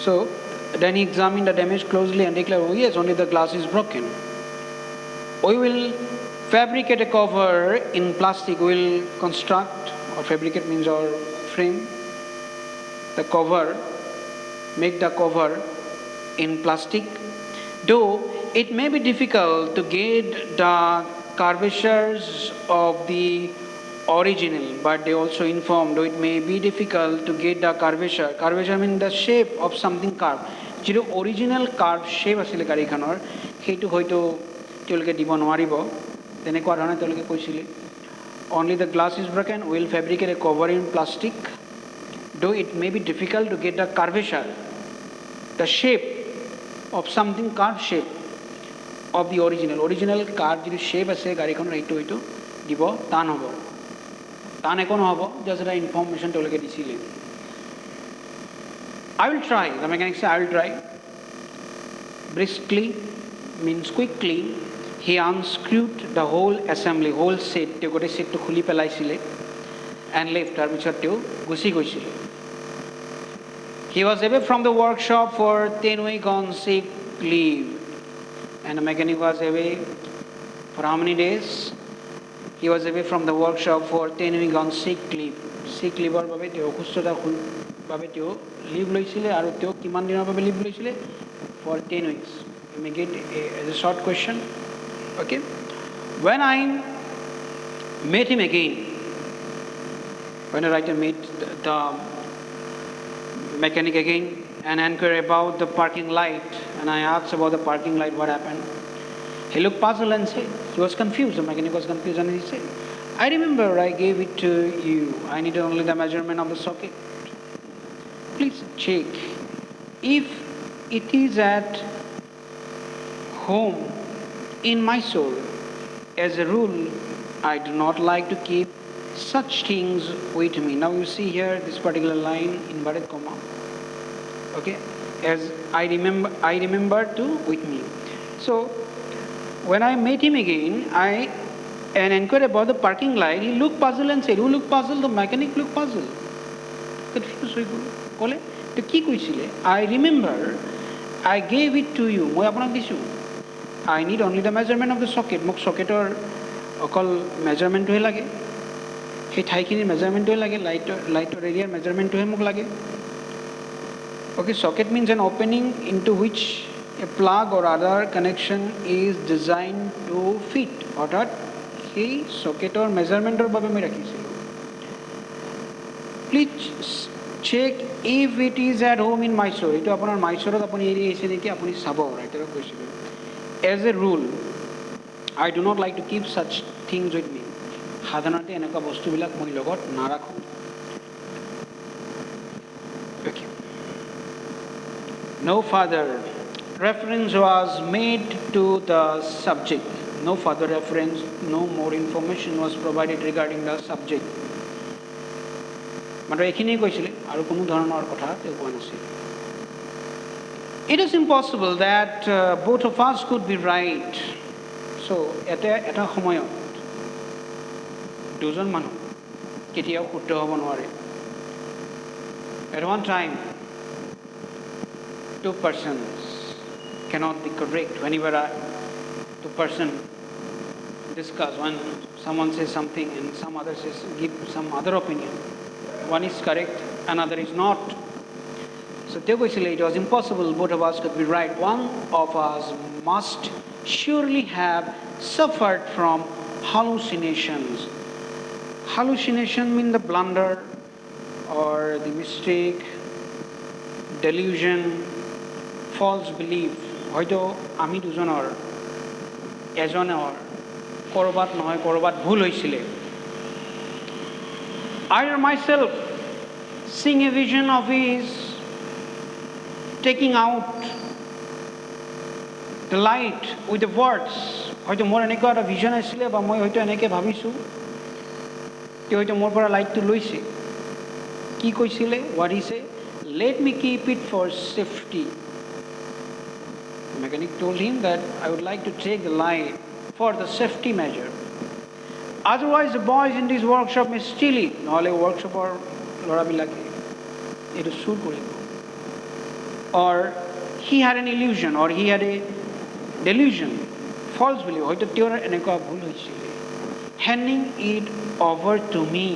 So then he examined the damage closely and declared, oh yes, only the glass is broken. We will fabricate a cover in plastic. We will construct, or fabricate means or frame, the cover, make the cover in plastic. Though it may be difficult to get the curvatures of the original, but they also informed, though it may be difficult to get the curvature. Curvature means the shape of something carved. যিটো original curve shape আছিলে গাড়ীখনৰ সেইটো হয়তো তেওঁলোকে দিব নোৱাৰিব তেনেকুৱা ধৰণে তেওঁলোকে কৈছিলে only the glass is broken we will fabricate a cover in plastic though it may be difficult to get the curvature the shape of something carved shape of the original carved যিটো shape আছে গাড়ীখনৰ এইটো হয়তো দিব টান হ'ব টান একো নহ'ব just এটা information তেওঁলোকে দিছিলে I will try. The mechanic said, I will try. Briskly means quickly. He unscrewed the whole assembly, whole set. They got a set to khuli pelaisile and left her which to gusi goisile. He was away from the workshop for 10 weeks on sick leave. And the mechanic was away for how many days? He was away from the workshop for 10 weeks on sick leave. Sick leave or babe teo khustota babe teo leave loisile aru teo kiman dinor babe leave loisile for 10 weeks. You may get as a short question. Okay. When I met him again, when the writer met the mechanic again and inquired about the parking light, and I asked about the parking light, what happened? He looked puzzled and said, he was confused, the mechanic was confused, and he said, I remember I gave it to you. I needed only the measurement of the socket. Please check if it is at home in Mysore. As a rule, I do not like to keep such things with me. Now you see here this particular line inverted comma. Okay, as I remember to with me. So when I met him again, I inquired about the parking light. He looked puzzled and said, who looked puzzled? The mechanic looked puzzled. Confused. Kole to ki koisile I remember I gave it to you moi apanak disu I need only the measurement of the socket mok socketor okol measurement to he lage he thaikini measurement to he lage light area measurement to he mok lage okay socket means an opening into which a plug or other connection is designed to fit orthat he socketor measurement or babe moi rakhisilu please check if it is at home in Mysore. Ito aponar Mysore aponi area ise neki aponi sabo writer koisile. As a rule, I do not like to keep such things with me. Sadhanarte enaka bostu bilak moi logot narakhu. Okay. No further reference was made to the subject. No further reference, no more information was provided regarding the subject. But it is impossible that both of us could be right. So, at a homoyot, duজন মানুহ কেতিয়াও শুদ্ধ হ'ব নোৱাৰে at one time 2 persons cannot be correct whenever two person discuss when someone says something and some other says give some other opinion one is correct another is not so therefore it was impossible both of us could be right one of us must surely have suffered from hallucinations hallucination means the blunder or the mistake delusion false belief হয়তো আমি দুজনৰ এজনৰ কৰবাত নহয় কৰবাত ভুল হৈছিলে I myself seeing a vision of his taking out the light with the words হয়তো মোৰ এনেকুৱা এটা ভিজন আছিলে বা মই হয়তো এনেকৈ ভাবিছোঁ তেওঁ হয়তো মোৰ পৰা লাইটটো লৈছে কি কৈছিলে what he say let me keep it for safety the mechanic told him that I would like to take the light for the safety measure otherwise the boys in this workshop may steal it নহলে workshop or লৰাবিলাকে এটো চুৰ কৰিব or he had an illusion or he had a delusion, false belief, hoito tior enekwa bhul hoichile, handing it over to me,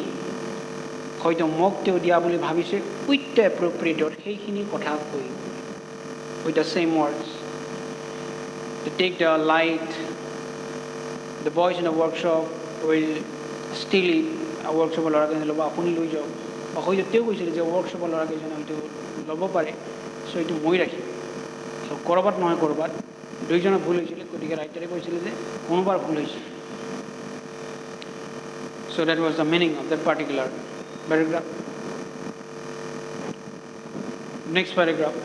hoito mok teo dia boli bhabise with the appropriate or heikhini kotha koi with the same words to take the light. The boys in the workshop will steal it. A workshop lora ke loba apuni loi jao ba hoito teo koisile je workshop lora ke jana hoito lobo pare, so itu moi rakhi, so korbat noy korbat দুইজনে ভুল হয়েছিল, গতিকে রাইটারে কৈছিল যে কোনোবার ভুল হয়েছে. So that was the meaning of that particular paragraph. Next paragraph.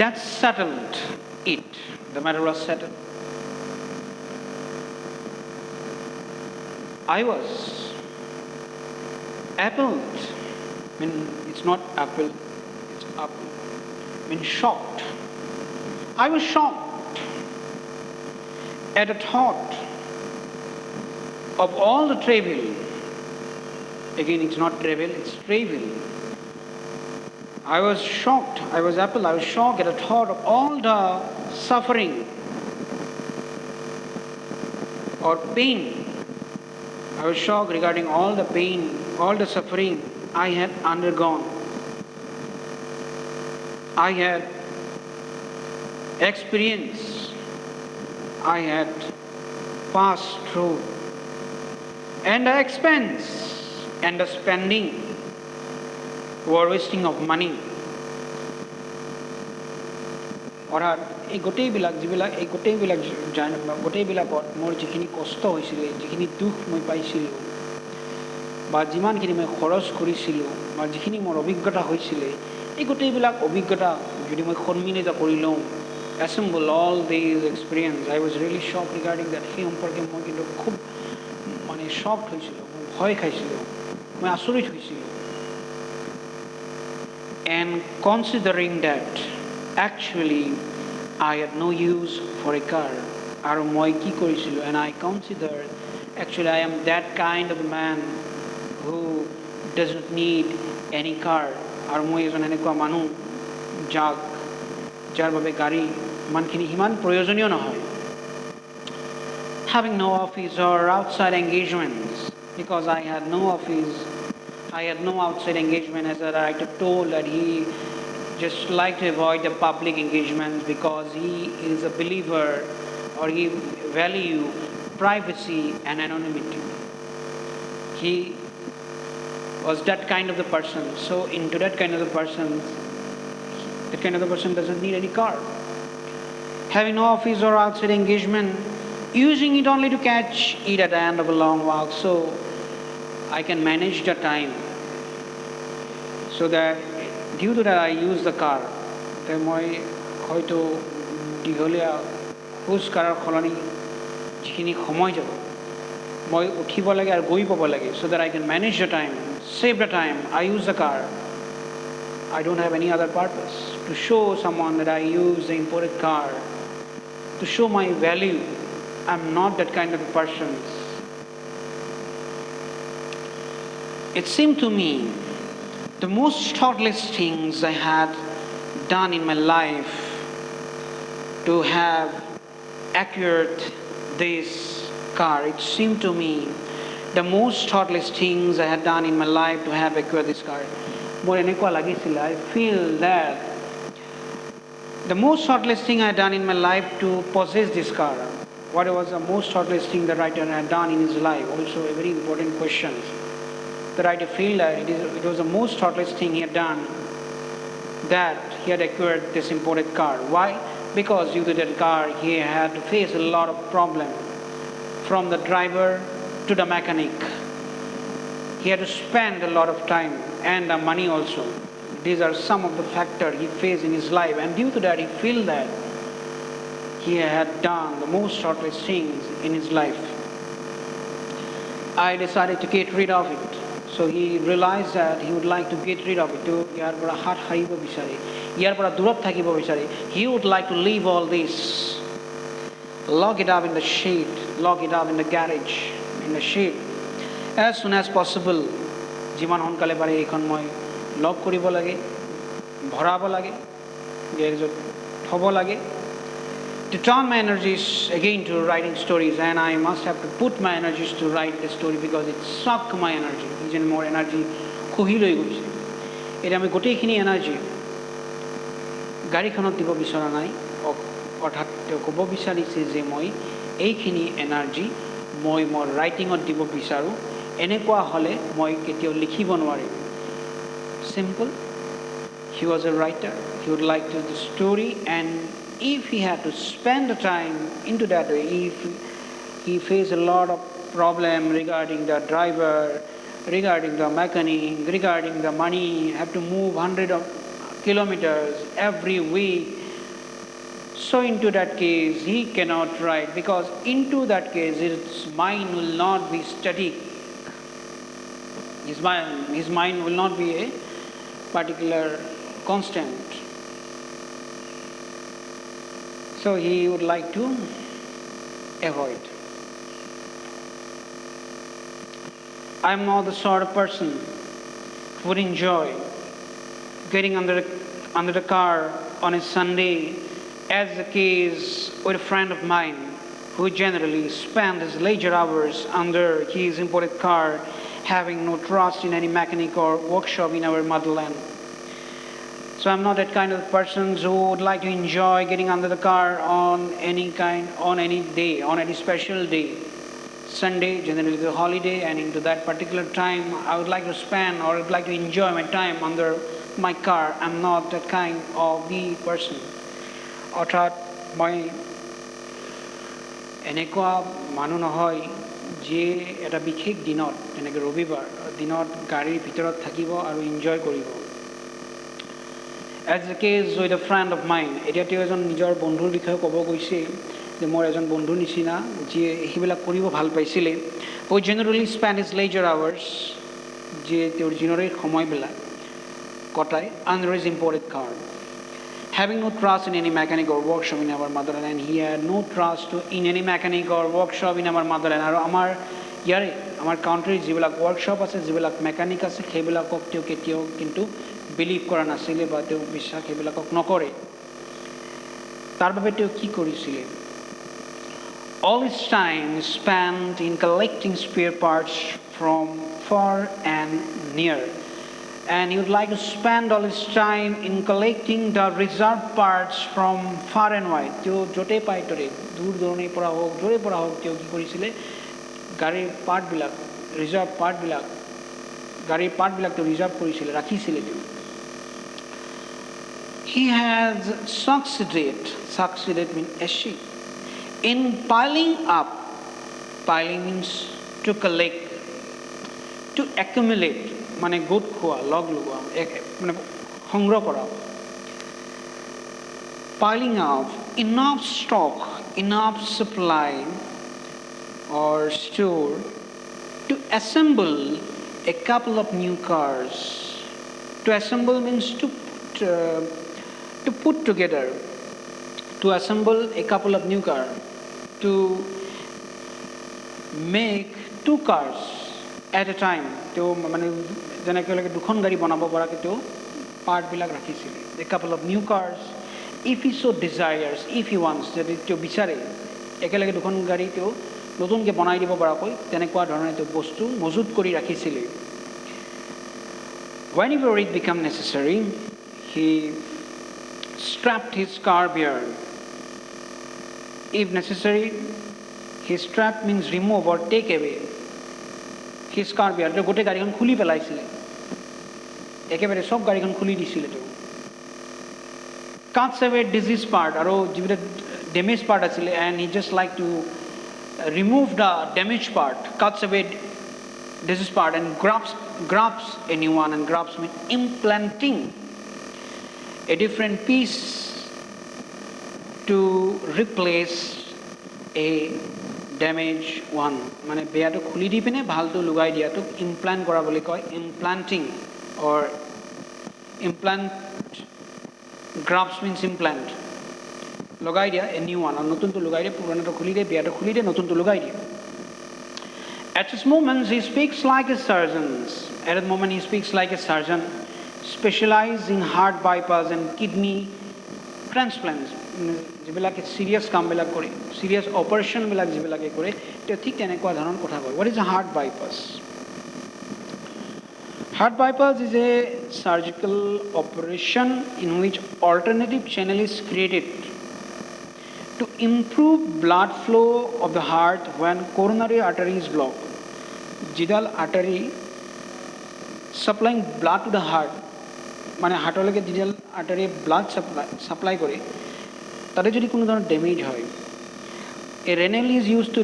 That settled it. The matter was settled. I was appled. I mean, it's not apple, it's apple. I mean, shocked. I was shocked at the thought of all the trivial. Again, it's not trivial, it's trivial. I was shocked, I was appalled, I was shocked at the thought of all the suffering or pain. I was shocked regarding all the pain, all the suffering I had undergone. I had experience, I had passed through, and the expense and the spending were wasting of money. অৰ্থাৎ এই গোটেইবিলাক যিবিলাক এই গোটেইবিলাকত মোৰ যিখিনি কষ্ট হৈছিলে, যিখিনি দুখ মই পাইছিলোঁ বা যিমানখিনি মই খৰচ কৰিছিলোঁ বা যিখিনি মোৰ অভিজ্ঞতা হৈছিলে, এই গোটেইবিলাক অভিজ্ঞতা যদি মই সন্মিলিত কৰি লওঁ, assemble all these experience, I was really shocked regarding that. সেই সম্পৰ্কে মই কিন্তু খুব মানে shocked হৈছিলোঁ, মই ভয় খাইছিলোঁ, মই আচৰিত হৈছিলোঁ. And considering that actually I had no use for a car, আৰু মই কি কৰিছিলোঁ, and I considered actually I am that kind of a man who doesn't need any car, আৰু মই এজন এনেকুৱা মানুহ যাৰ বাবে গাড়ী ইমানখিনি সিমান প্ৰয়োজনীয় নহয়. Having no office or outside engagements, because I had no office, I had no outside engagement, as the writer told that he just liked to avoid the public engagements because he is a believer or he value privacy and anonymity. He was that kind of the person. So into that kind of the person doesn't need any car. Having no office or outside engagement, using it only to catch it at the end of a long walk, so I can manage the time. So that due to that I use the car. Then মই হয়তো দীঘলীয়া খোজ কাঢ়াৰ সলনি যিখিনি সময় যাব মই উঠিব লাগে আৰু গৈ পাব লাগে, so that I can manage the time, save the time, I use the car. I don't have any other purpose to show someone that I use the imported car, to show my value. I'm not that kind of a person. It seemed to me the most thoughtless things I had done in my life to have acquired this car. It seemed to me the most thoughtless things I had done in my life to have acquired this car. More enekwa lagisile, I feel that the most thoughtless thing I had done in my life to possess this car. What was the most thoughtless thing the writer had done in his life? Also a very important question. The writer feel that it was the most thoughtless thing he had done, that he had acquired this imported car. Why? Because due to that car he had to face a lot of problems, from the driver to the mechanic. He had to spend a lot of time and the money also. These are some of the factors he faced in his life, and due to that he feel that he had done the most thoughtless things in his life. I decided to get rid of it. So he realized that he would like to get rid of it. To ইয়াৰ পৰা হাত সাৰিব বিচাৰে, ইয়াৰ পৰা দূৰত থাকিব বিচাৰে. He would like to leave all this, lock it up in the shed, lock it up in the garage, in the shed, as soon as possible. যিমান সোনকালে পাৰে এইখন মই লক কৰিব লাগে, ভৰাব লাগে গেৰেজত থ'ব লাগে to turn my energies again to writing stories and I must have to put my energies to write the story because it sucked my energy even more energy খুহি লৈ গৈছে এটা আমি গোটেইখিনি এনাৰ্জি গাড়ীখনত দিব বিচৰা নাই অৰ্থাৎ তেওঁ ক'ব বিচাৰিছে যে মই এইখিনি এনাৰ্জি মই মোৰ ৰাইটিঙত দিব বিচাৰোঁ এনেকুৱা হ'লে মই কেতিয়াও লিখিব নোৱাৰিম simple he was a writer he would like to the story and if he had to spend the time into that way if he faced a lot of problem regarding the driver regarding the mechanic regarding the money have to move 100 of kilometers every week so into that case he cannot write because into that case his mind will not be static his mind will not be a particular constant so he would like to avoid I'm not the sort of person who would enjoy getting under the car on a Sunday as the case with a friend of mine who generally spend his leisure hours under his imported car having no trust in any mechanic or workshop in our motherland so I'm not that kind of person who would like to enjoy getting under the car on any day on any special day Sunday generally the holiday and into that particular time I would like to spend or I would like to enjoy my time under my car I'm not that kind of the person অৰ্থাৎ মই এনেকুৱা মানুহ নহয় যে এটা বিশেষ দিনত তেনেকৈ ৰবিবাৰ দিনত গাড়ীৰ ভিতৰত থাকিব আৰু এনজয় কৰিব as a case with a friend of mine এতিয়া তেওঁ এজন নিজৰ বন্ধুৰ বিষয়ে ক'ব গৈছে যে মোৰ এজন বন্ধুৰ নিচিনা যিয়ে সেইবিলাক কৰিব ভাল পাইছিলে who generally spend his leisure hours যে তেওঁৰ জিৰণিৰ সময়বিলাক কটায় under his imported car having no trust in any mechanic or workshop in our motherland and he had no trust in any mechanic or workshop in our motherland আৰু আমাৰ ইয়াৰে আমাৰ কাউণ্ট্ৰিৰ যিবিলাক ৱৰ্কশ্বপ আছে যিবিলাক মেকানিক আছে সেইবিলাকক তেওঁ কেতিয়াও কিন্তু বিলিভ কৰা নাছিলে বা তেওঁ বিশ্বাস সেইবিলাকক নকৰে তাৰ বাবে তেওঁ কি কৰিছিলে all his time spent in collecting spare parts from far and near and he would like to spend all his time in collecting the reserve parts from far and wide jo jote pai tore dur doroni pora hok jore pora hok teo ki korisile garir part bilak reserve part bilak garir part bilak to reserve korisile rakhisile teo he has succeeded means achieved in piling up piling means to collect to accumulate মানে goat খোৱা log লগোৱা মানে সংগ্ৰহ কৰা piling up enough stock enough supply or store to assemble a couple of new cars to assemble means to put together to assemble a couple of new cars to make two cars at a time তেওঁ মানে যেনেকৈ দুখন গাড়ী বনাব পৰাকৈ তেওঁ পাৰ্টবিলাক ৰাখিছিলে a couple of new cars if he so desires if he wants যদি তেওঁ বিচাৰে একেলগে দুখন গাড়ী তেওঁ নতুনকৈ বনাই দিব পৰাকৈ তেনেকুৱা ধৰণে তেওঁ বস্তু মজুত কৰি ৰাখিছিলে whenever it became necessary he strapped his car bear if necessary he strapped means remove or take away his car bear তেওঁ গোটেই গাড়ীখন খুলি পেলাইছিলে একেবাৰে সব গাড়ীখন খুলি দিছিলে তেওঁ cuts away disease part আৰু যিবিলাক ডেমেজ পাৰ্ট আছিলে and he just like to remove the damaged part cuts away disease part and grabs a new one and grabs means implanting a different piece to replace a damage one মানে বেয়াটো খুলি দি পিনে ভালটো লগাই দিয়াটো implant কৰা বুলি কয় implanting or implant grabs means implant লগাই দিয়া a new one আৰু নতুনটো লগাই দিয়া পুৰণাটো খুলি দিয়ে বেয়াটো খুলি দিয়ে নতুনটো লগাই দিয়ে at this moment he speaks like a surgeon at that moment he speaks like a surgeon specialize in heart bypass and kidney transplants. যিবিলাকে চিৰিয়াছ কামবিলাক কৰে, চিৰিয়াছ অপাৰেশ্যনবিলাক যিবিলাকে কৰে, তেওঁ ঠিক তেনেকুৱা ধৰণৰ কথা কয়. What is a heart bypass? Heart bypass is a surgical operation in which alternative channel is created to improve blood flow of the heart when coronary artery is blocked. যিডাল artery supplying blood to the heart, মানে হাৰ্টলৈকে যিডাল artery blood supply কৰে, তাতে যদি কোনো ধৰণৰ damage হয়, a renal is use to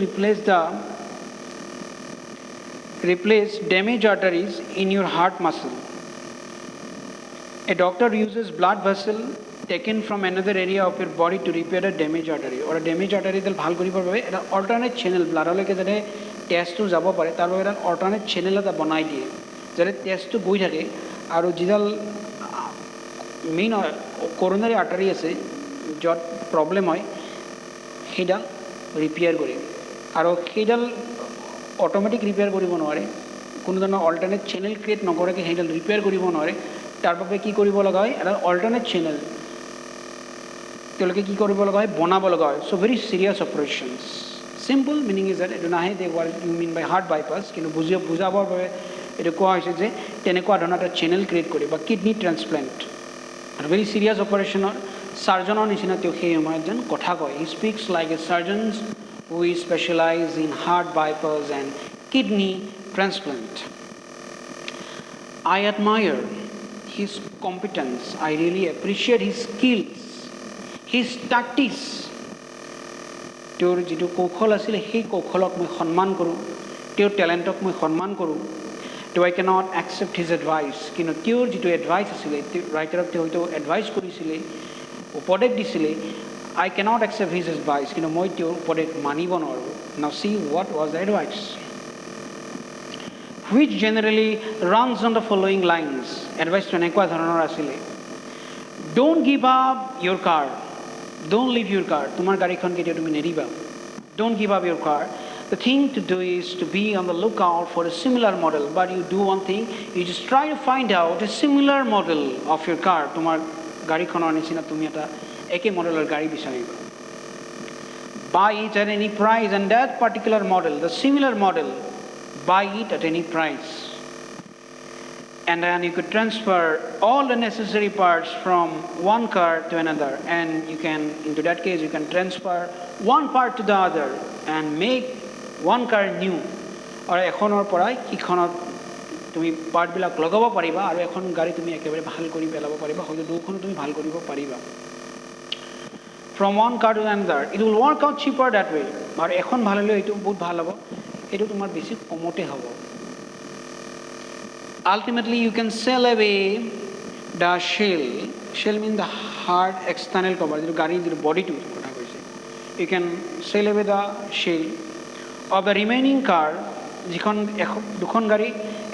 replace damaged arteries in your heart muscle. A doctor uses blood vessel taken from another area of your body to repair a damaged artery. Or a damaged artery dal bhal koribar babe eta alternate channel blood holoke jate test to jabo pare tar babe eta alternate channel eta banai diye jate test to goi thake aru jidal main coronary artery আছে য'ত problem হয় সেইডাল repair কৰে আৰু সেইডাল automatic repair কৰিব নোৱাৰে, কোনো ধৰণৰ অল্টাৰনেট চেনেল ক্ৰিয়েট নকৰাকৈ সেইডাল ৰিপেয়াৰ কৰিব নোৱাৰে. তাৰ বাবে কি কৰিব লগা হয়, এটা অল্টাৰনেট চেনেল তেওঁলোকে কি কৰিব লগা হয়, বনাব লগা হয়. So' very serious operations. Simple meaning is that এইটো নাহে they what you mean by heart bypass, কিন্তু বুজাবৰ বাবে এইটো কোৱা হৈছে যে তেনেকুৱা ধৰণৰ এটা চেনেল ক্ৰিয়েট কৰে বা কিডনি ট্ৰান্সপ্লেণ্ট. আৰু ভেৰি চিৰিয়াছ অপাৰেশ্যনৰ চাৰ্জনৰ নিচিনা তেওঁ সেই সময়ত যেন কথা কয়. He speaks like a surgeons who is specialized in heart bypass and kidney transplant. I admire his competence. I really appreciate his skills, his tactics. তেওঁৰ যিটো কৌশল আছিলে সেই কৌশলক মই সন্মান কৰোঁ, তেওঁৰ টেলেণ্টক মই সন্মান কৰোঁ. Do I cannot accept his advice, কিন্তু তেওঁৰ যিটো এডভাইচ আছিলে, ৰাইটাৰক তেওঁ হয়তো এডভাইচ কৰিছিলে, উপদেশ দিছিলে. I cannot accept his advice, কিন্তু মই তেওঁৰ উপদেশ মানিব নোৱাৰোঁ. Now see what was the advice, which generally runs on the following lines. Advice to এনেকুৱা ধৰণৰ আছিলে, don't give up your car, don't leave your car. তোমাৰ গাড়ীখন কেতিয়া তুমি নেৰিবা. Don't give up your car. The thing to do is to be on the lookout for a similar model. But you do one thing, you just try to find out a similar model of your car. তোমাৰ গাড়ীখনৰ নিচিনা তুমি এটা একে মডেলৰ গাড়ী বিচাৰিবা. Buy it at any price, and that particular model, the similar model, buy it at any price. And then you could transfer all the necessary parts from one car to another, and you can, into that case, you can transfer one part to the other and make one car new. Or এখনৰ পৰাই ইখনত তুমি পাৰ্টবিলাক লগাব পাৰিবা আৰু এখন গাড়ী তুমি একেবাৰে ভাল কৰি পেলাব পাৰিবা, হয়তো দুখনো তুমি ভাল কৰিব পাৰিবা. From one car to another, it will work out cheaper that way. আৰু এখন ভাল হ'লে এইটো বহুত ভাল হ'ব, এইটো তোমাৰ বেছি কমতে হ'ব. Ultimately, you can sell away the shell. Shell means the hard external cover, যিটো গাড়ীৰ যিটো বডিটো কথা কৈছে. You can sell away the shell of the remaining car. যিখন দুখন গাড়ী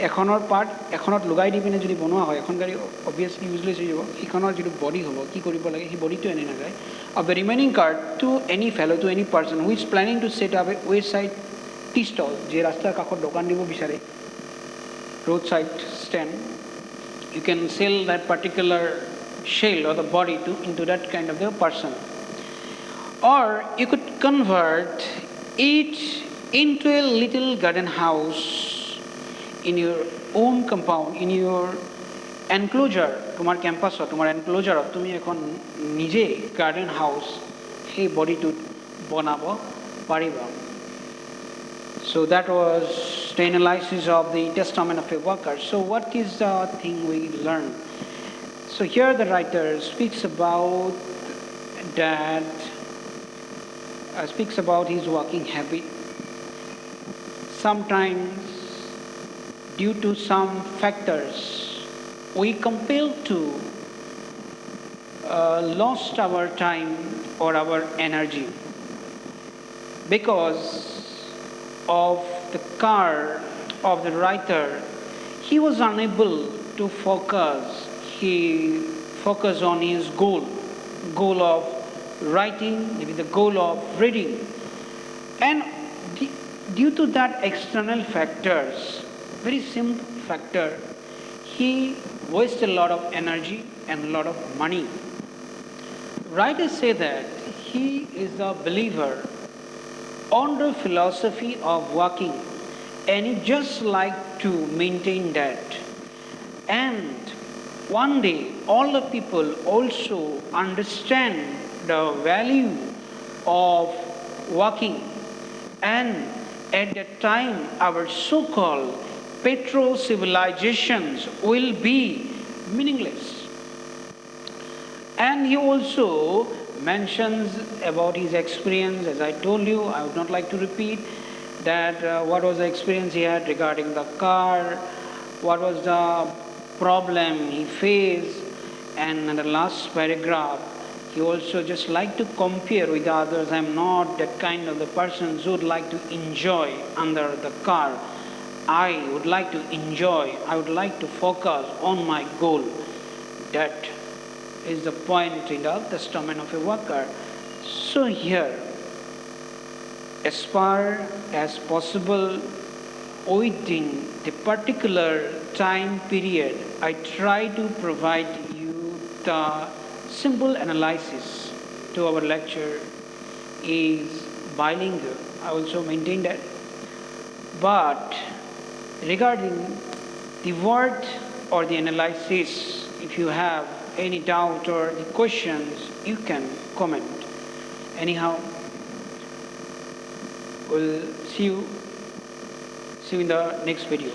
এখনৰ পাৰ্ট এখনত লগাই দি পিনে যদি বনোৱা হয়, এখন গাড়ী অবভিয়াছলি ইউজলেছ হৈ যাব. সিখনৰ যিটো বডি হ'ব, কি কৰিব লাগে, সেই বডিটো এনে নাযায়. Of the remaining car to any fellow, to any person who is planning to set up a wayside tea stall, যে ৰাস্তাৰ কাষত দোকান দিব বিচাৰে, roadside stand, you can sell that particular shell or the body into that kind of the person. Or you could convert it into a little garden house in your own compound, in your enclosure. তোমাৰ কেম্পাছত, তোমাৰ এনক্লোজাৰত তুমি এখন নিজে garden house সেই বডিটোত বনাব পাৰিবা. So that was the analysis of the testament of a worker. So what is the thing we learn? So here the writer speaks about that, speaks about his working habit. Sometimes, due to some factors, we compelled to lost our time or our energy because of the car of the writer. He was unable to focus on his goal of writing, maybe the goal of reading. And due to that external factors, very simple factor, he wasted a lot of energy and a lot of money. Writers say that he is a believer on the philosophy of working, and he just like to maintain that. And one day all the people also understand the value of working, and at that time our so-called petro civilizations will be meaningless. And he also mentions about his experience, as I told you, I would not like to repeat, that what was the experience he had regarding the car, what was the problem he faced, and in the last paragraph, he also just like to compare with others. I'm not that kind of the person who would like to enjoy under the car. I would like to enjoy, I would like to focus on my goal. That is the point in the testament of a worker. So here, as far as possible, within the particular time period, I try to provide you the simple analysis to our lecture is bilingual. I also maintain that. But regarding the word or the analysis, if you have any doubt or the questions, you can comment. Anyhow, we'll see you in the next video.